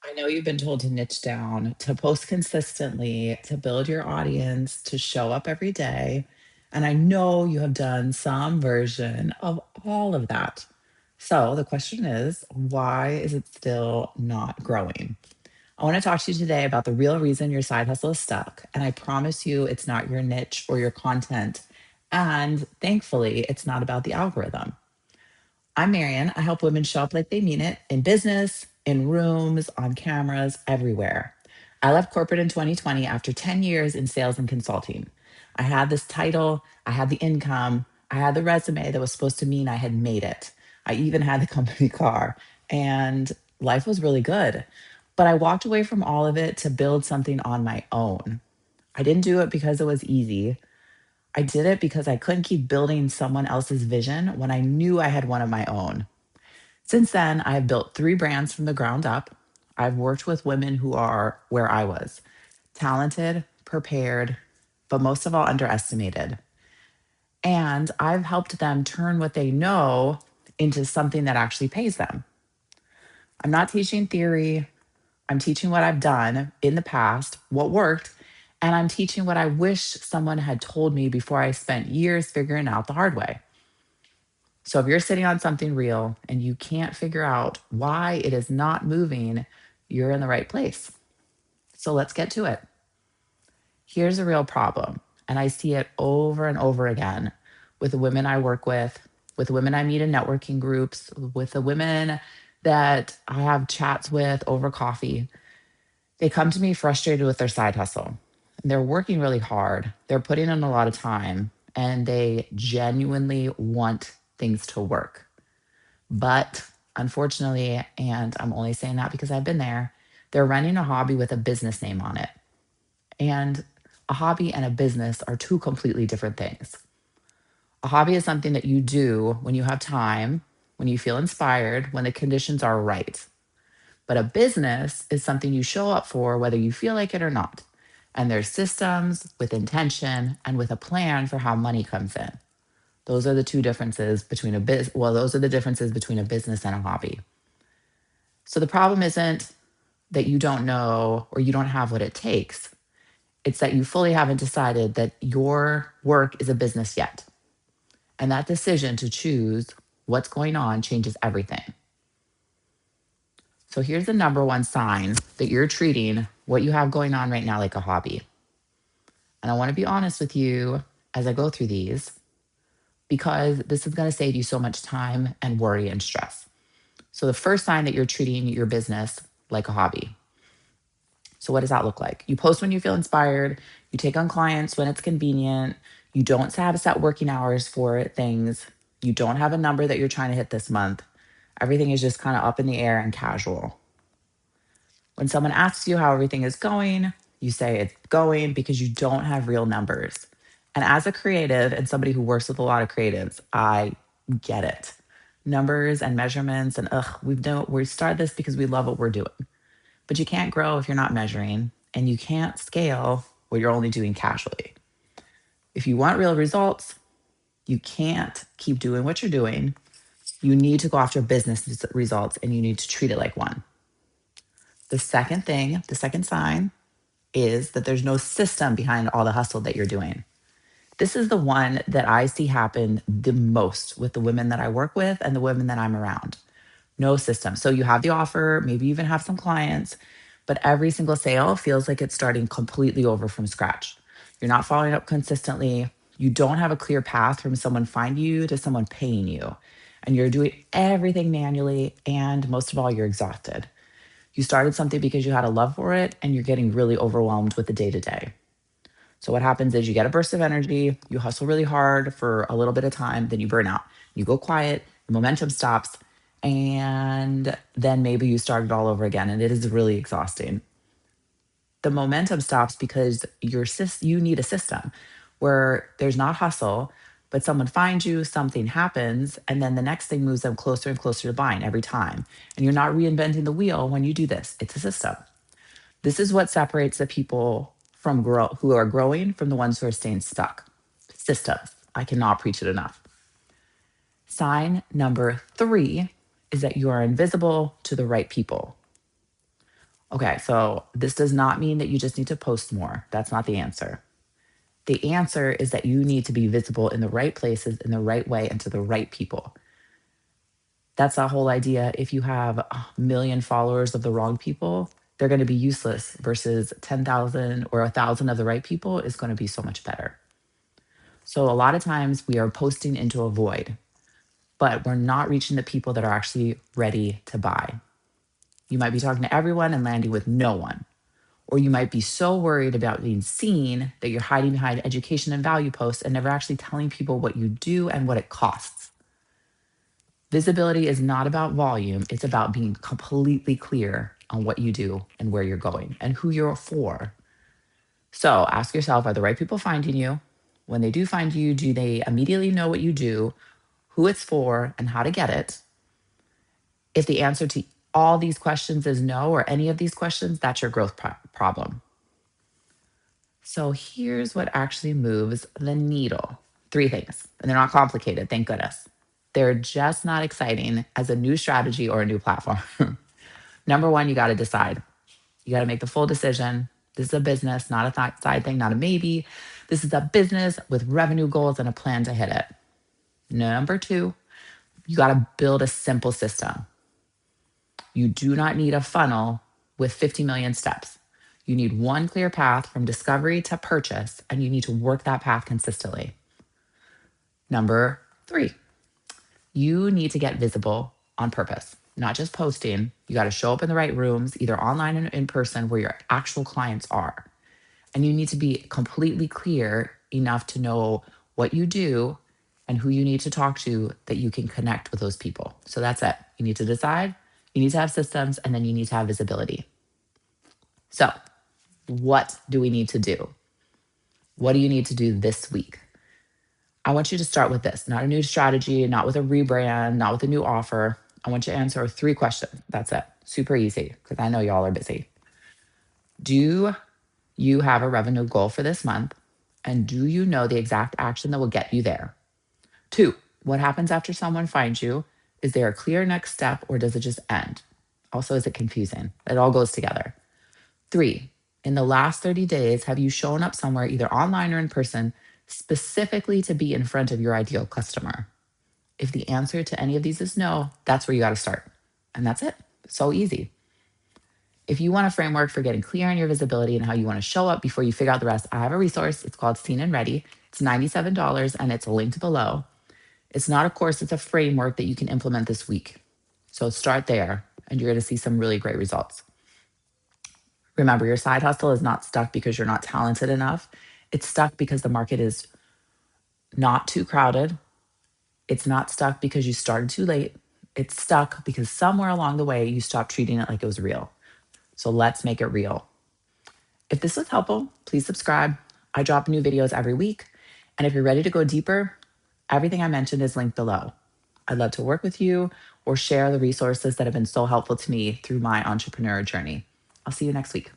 I know you've been told to niche down, to post consistently, to build your audience, to show up every day. And I know you have done some version of all of that. So the question is, why is it still not growing? I want to talk to you today about the real reason your side hustle is stuck. And I promise you, it's not your niche or your content. And thankfully, it's not about the algorithm. I'm Marian. I help women show up like they mean it in business, in rooms, on cameras, everywhere. I left corporate in 2020 after 10 years in sales and consulting. I had this title, I had the income, I had the resume that was supposed to mean I had made it. I even had the company car, and life was really good. But I walked away from all of it to build something on my own. I didn't do it because it was easy. I did it because I couldn't keep building someone else's vision when I knew I had one of my own. Since then, I have built three brands from the ground up. I've worked with women who are where I was talented, prepared, but most of all, underestimated. And I've helped them turn what they know into something that actually pays them. I'm not teaching theory, I'm teaching what I've done in the past, what worked, and I'm teaching what I wish someone had told me before I spent years figuring out the hard way. So if you're sitting on something real and you can't figure out why it is not moving, you're in the right place. So let's get to it. Here's a real problem, and I see it over and over again with the women I work with the women I meet in networking groups, with the women that I have chats with over coffee. They come to me frustrated with their side hustle. They're working really hard, they're putting in a lot of time, and they genuinely want things to work. But unfortunately, and I'm only saying that because I've been there, they're running a hobby with a business name on it. And a hobby and a business are two completely different things. A hobby is something that you do when you have time, when you feel inspired, when the conditions are right. But a business is something you show up for whether you feel like it or not. And there's systems with intention and with a plan for how money comes in. Those are the two differences between those are the differences between a business and a hobby. So the problem isn't that you don't know or you don't have what it takes. It's that you fully haven't decided that your work is a business yet. And that decision to choose what's going on changes everything. So here's the number one sign that you're treating what you have going on right now like a hobby. And I want to be honest with you as I go through these because this is going to save you so much time and worry and stress. So the first sign that you're treating your business like a hobby. So what does that look like? You post when you feel inspired, you take on clients when it's convenient, you don't have set working hours for things, you don't have a number that you're trying to hit this month. Everything is just kind of up in the air and casual. When someone asks you how everything is going, you say it's going because you don't have real numbers. And as a creative and somebody who works with a lot of creatives, I get it. Numbers and measurements and we start this because we love what we're doing. But you can't grow if you're not measuring, and you can't scale what you're only doing casually. If you want real results, you can't keep doing what you're doing. You need to go after business results and you need to treat it like one. The second sign is that there's no system behind all the hustle that you're doing. This is the one that I see happen the most with the women that I work with and the women that I'm around. No system. So you have the offer, maybe you even have some clients, but every single sale feels like it's starting completely over from scratch. You're not following up consistently. You don't have a clear path from someone finding you to someone paying you. And you're doing everything manually. And most of all, you're exhausted. You started something because you had a love for it, and you're getting really overwhelmed with the day to day. So what happens is you get a burst of energy, you hustle really hard for a little bit of time, then you burn out. You go quiet, the momentum stops, and then maybe you start it all over again, and it is really exhausting. The momentum stops because you need a system where there's not hustle, but someone finds you, something happens, and then the next thing moves them closer and closer to buying every time. And you're not reinventing the wheel when you do this. It's a system. This is what separates the people who are growing from the ones who are staying stuck. Systems. I cannot preach it enough. Sign number 3 is that you are invisible to the right people. Okay, so this does not mean that you just need to post more. That's not the answer. The answer is that you need to be visible in the right places, in the right way, and to the right people. That's the whole idea. If you have a million followers of the wrong people, they're going to be useless versus 10,000 or 1,000 of the right people is going to be so much better. So a lot of times we are posting into a void, but we're not reaching the people that are actually ready to buy. You might be talking to everyone and landing with no one. Or you might be so worried about being seen that you're hiding behind education and value posts and never actually telling people what you do and what it costs. Visibility is not about volume, it's about being completely clear on what you do and where you're going and who you're for. So ask yourself, are the right people finding you? When they do find you, do they immediately know what you do, who it's for, and how to get it? If the answer to all these questions is no, or any of these questions, that's your growth problem. So here's what actually moves the needle. Three things, and they're not complicated, thank goodness. They're just not exciting as a new strategy or a new platform. Number one, you got to decide. You got to make the full decision. This is a business, not a side thing, not a maybe. This is a business with revenue goals and a plan to hit it. Number two, you got to build a simple system. You do not need a funnel with 50 million steps. You need one clear path from discovery to purchase, and you need to work that path consistently. Number three, you need to get visible on purpose, not just posting. You got to show up in the right rooms, either online and in person, where your actual clients are. And you need to be completely clear enough to know what you do and who you need to talk to that you can connect with those people. So that's it. You need to decide, you need to have systems, and then you need to have visibility. So, what do we need to do? What do you need to do this week? I want you to start with this, not a new strategy, not with a rebrand, not with a new offer. I want you to answer three questions. That's it. Super easy, because I know y'all are busy. Do you have a revenue goal for this month? And do you know the exact action that will get you there? Two, what happens after someone finds you? Is there a clear next step or does it just end? Also, is it confusing? It all goes together. Three, in the last 30 days, have you shown up somewhere, either online or in person, specifically to be in front of your ideal customer? If the answer to any of these is no, that's where you got to start. And that's it. So easy. If you want a framework for getting clear on your visibility and how you want to show up before you figure out the rest, I have a resource. It's called Seen and Ready. It's $97 and it's linked below. It's not a course, it's a framework that you can implement this week. So start there and you're going to see some really great results. Remember, your side hustle is not stuck because you're not talented enough. It's stuck because the market is not too crowded. It's not stuck because you started too late. It's stuck because somewhere along the way you stopped treating it like it was real. So let's make it real. If this was helpful, please subscribe. I drop new videos every week. And if you're ready to go deeper, everything I mentioned is linked below. I'd love to work with you or share the resources that have been so helpful to me through my entrepreneur journey. I'll see you next week.